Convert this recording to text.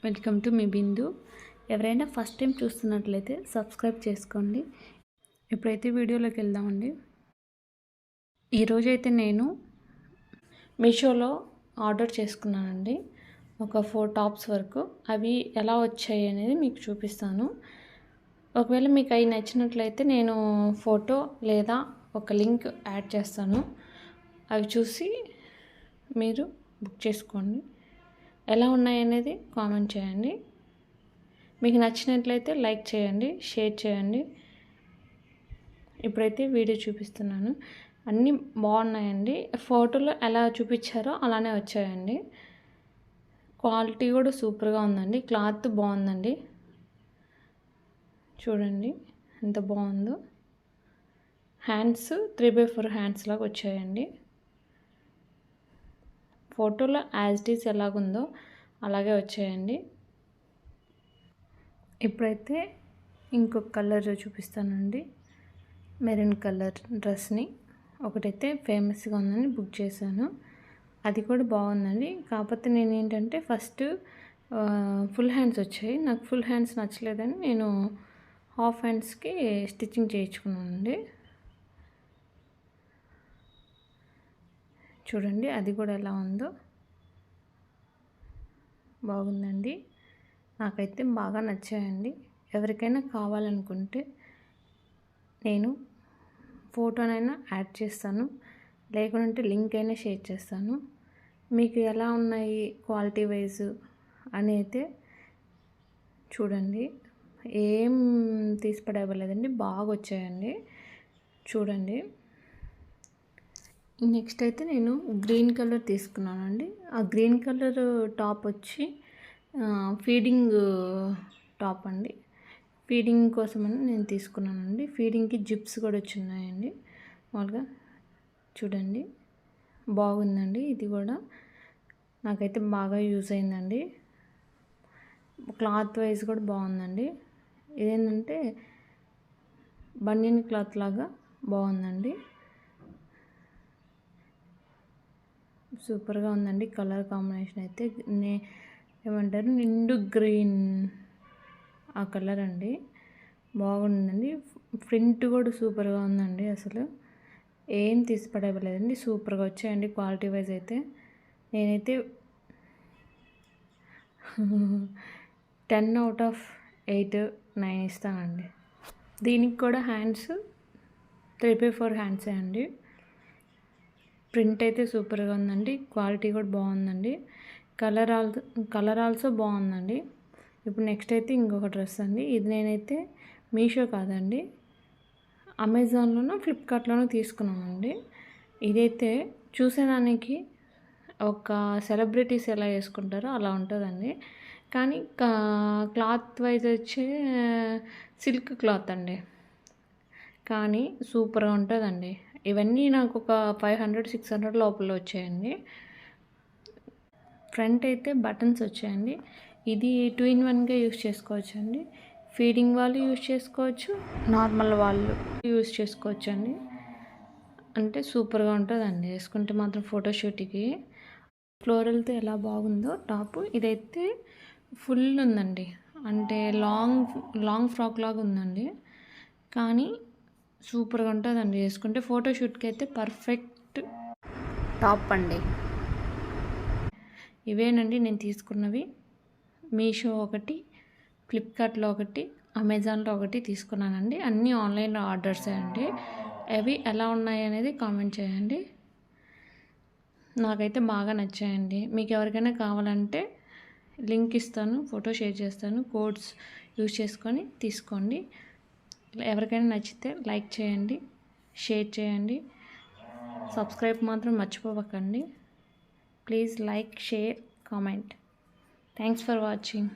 Welcome to me బిందు. ఎవరైనా first time చూస్తున్నట్లయితే subscribe చేసుకోండి. ఇప్పుడైతే వీడియోలోకి వెళ్దామండి. ఈరోజైతే నేను మీషోలో ఆర్డర్ చేసుకున్నానండి ఒక 4 టాప్స్ వరకు. అవి ఎలా వచ్చాయి అనేది మీకు చూపిస్తాను. ఒకవేళ మీకు అవి నచ్చినట్లయితే నేను ఫోటో లేదా ఒక లింక్ యాడ్ చేస్తాను. అవి చూసి మీరు బుక్ చేసుకోండి. ఎలా ఉన్నాయనేది కామెంట్ చేయండి. మీకు నచ్చినట్లయితే లైక్ చేయండి, షేర్ చేయండి. ఇప్పుడైతే వీడియో చూపిస్తున్నాను. అన్నీ బాగున్నాయండి. ఫోటోలో ఎలా చూపించారో అలానే వచ్చాయండి. క్వాలిటీ కూడా సూపర్గా ఉందండి. క్లాత్ బాగుందండి. చూడండి ఎంత బాగుందో. హ్యాండ్స్ 3/4 హ్యాండ్స్ లాగా వచ్చాయండి. ఫోటోలో యాజ్ ఇట్ ఈస్ ఎలాగుందో అలాగే వచ్చాయండి. ఇప్పుడైతే ఇంకొక కలర్ చూపిస్తానండి. మెరూన్ కలర్ డ్రెస్ని ఒకటైతే ఫేమస్గా ఉందని బుక్ చేశాను. అది కూడా బాగుందండి. కాకపోతే నేను ఏంటంటే ఫస్ట్ ఫుల్ హ్యాండ్స్ వచ్చాయి. నాకు ఫుల్ హ్యాండ్స్ నచ్చలేదని నేను హాఫ్ హ్యాండ్స్కి స్టిచ్చింగ్ చేయించుకున్నానండి. చూడండి అది కూడా ఎలా ఉందో. బాగుందండి. నాకైతే బాగా నచ్చాయండి. ఎవరికైనా కావాలనుకుంటే నేను ఫోటోనైనా యాడ్ చేస్తాను, లేకుంటే లింక్ అయినా షేర్ చేస్తాను. మీకు ఎలా ఉన్నాయి క్వాలిటీ వైజ్ అని అయితే చూడండి. ఏం తీసి పడేయలేదండి, బాగా వచ్చాయండి. చూడండి. నెక్స్ట్ అయితే నేను గ్రీన్ కలర్ తీసుకున్నానండి. ఆ గ్రీన్ కలర్ టాప్ వచ్చి ఫీడింగ్ టాప్ అండి. ఫీడింగ్ కోసమని నేను తీసుకున్నానండి. ఫీడింగ్కి జిప్స్ కూడా వచ్చినాయండి మామూలుగా. చూడండి బాగుందండి. ఇది కూడా నాకైతే బాగా యూజ్ అయిందండి. క్లాత్ వైజ్ కూడా బాగుందండి. ఇదేంటంటే బనియన్ క్లాత్ లాగా బాగుందండి. సూపర్గా ఉందండి. కలర్ కాంబినేషన్ అయితే ఏమంటారు నిండు గ్రీన్ ఆ కలర్ అండి. బాగుందండి. ప్రింట్ కూడా సూపర్గా ఉందండి. అసలు ఏం తీసి పడేయలేదండి. సూపర్గా వచ్చాయండి క్వాలిటీ వైజ్ అయితే. నేనైతే 10/8, 9 ఇస్తానండి. దీనికి కూడా హ్యాండ్స్ 3/4 హ్యాండ్సే అండి. ప్రింట్ అయితే సూపర్గా ఉందండి. క్వాలిటీ కూడా బాగుందండి. కలర్ ఆల్సో బాగుందండి. ఇప్పుడు నెక్స్ట్ అయితే ఇంకొక డ్రెస్ అండి. ఇది నేనైతే మీషో కాదండి, అమెజాన్లోనో ఫ్లిప్కార్ట్లోనో తీసుకున్నానండి. ఇదైతే చూసేదానికి ఒక సెలబ్రిటీస్ ఎలా వేసుకుంటారో అలా ఉంటుందండి. కానీ క్లాత్ వైజ్ వచ్చే సిల్క్ క్లాత్ అండి. కానీ సూపర్గా ఉంటుందండి. ఇవన్నీ నాకు ఒక 500, 600 లోపల వచ్చాయండి. ఫ్రంట్ అయితే బటన్స్ వచ్చాయండి. ఇది 2 in 1గా యూస్ చేసుకోవచ్చండి. ఫీడింగ్ వాళ్ళు యూస్ చేసుకోవచ్చు, నార్మల్ వాళ్ళు యూస్ చేసుకోవచ్చు అండి. అంటే సూపర్గా ఉంటుందండి వేసుకుంటే మాత్రం ఫోటోషూట్కి. ఫ్లోరల్తో ఎలా బాగుందో టాపు. ఇదైతే ఫుల్ ఉందండి. అంటే లాంగ్ ఫ్రాక్ లాగా ఉందండి. కానీ సూపర్గా ఉంటుందండి వేసుకుంటే. ఫోటోషూట్కి అయితే పర్ఫెక్ట్ టాప్ అండి. ఇవేనండి నేను తీసుకున్నవి. మీషో ఒకటి, ఫ్లిప్కార్ట్లో ఒకటి, అమెజాన్లో ఒకటి తీసుకున్నానండి. అన్నీ ఆన్లైన్లో ఆర్డర్సే అండి. అవి ఎలా ఉన్నాయి అనేది కామెంట్ చేయండి. నాకైతే బాగా నచ్చాయండి. మీకు ఎవరికైనా కావాలంటే లింక్ ఇస్తాను, ఫోటో షేర్ చేస్తాను. కోడ్స్ యూజ్ చేసుకొని తీసుకోండి. ఎవరికైనా నచ్చితే లైక్ చేయండి, షేర్ చేయండి. సబ్స్క్రైబ్ మాత్రం మర్చిపోకండి. Please like, share, comment. Thanks for watching.